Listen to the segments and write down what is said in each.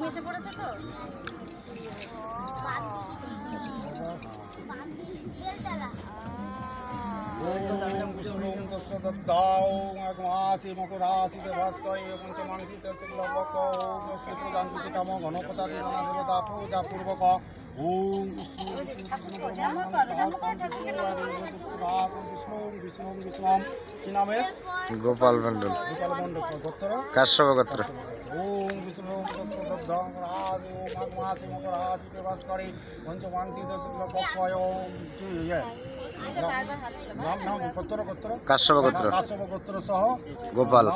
এসে পড়েছে তো গোপাল মন্ডল কাশ্যপ গোত্র। ওম বিষ্ণু কাশ্যপ গোত্র কাশ্যপ গোত্র সহ গোপাল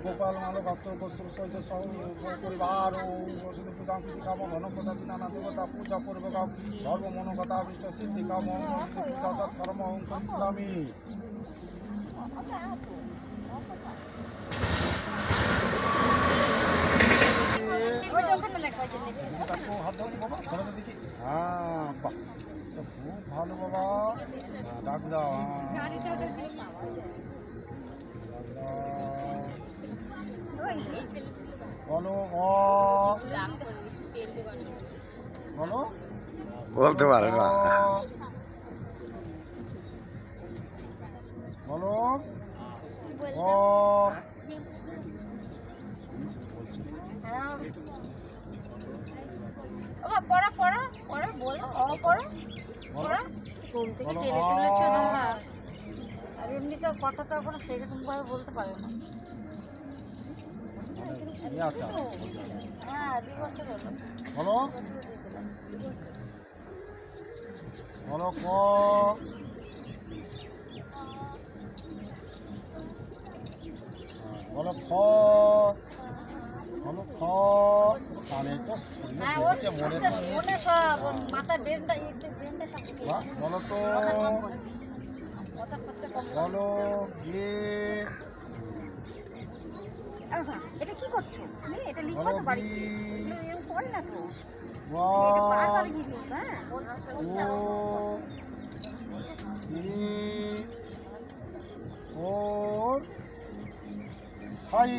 গোপাল মানব ভক্ত গোস্ত্র সহিত সহ পরিবার ও পূজা প্রীতি কাম ঘনপতা দিনানা দেবতা পূজা পূর্বক সর্ব মনোগতা অভিষ্ট সিদ্ধি কাম পূজা তৎকর্ম ইসলামী। হ্যাঁ বাহ খুব ভালো বাবা ডাক দাও বলো বলো বলতে পারে না বলো পড়া পড়া পড়া বলো পড়া পড়া কোন থেকে টেনে তুলেছো তোমরা? আর এমনি তো কথা তো এখনো সেরকম ভাবে বলতে পারে না। হ্যাঁ 2 বছর হলো। বলো বলো ক বলো খ বলো খ কানে তো মনে সব মাথা ব্রেনটা ব্রেনটা সব বলো তো কথা খরচা কম। বলো এ এটা কি করছো তুমি? এটা লিখো তো বাড়ি এরকম করে না তো ওয়া এটা বারবার লিখো। হ্যাঁ ও হাই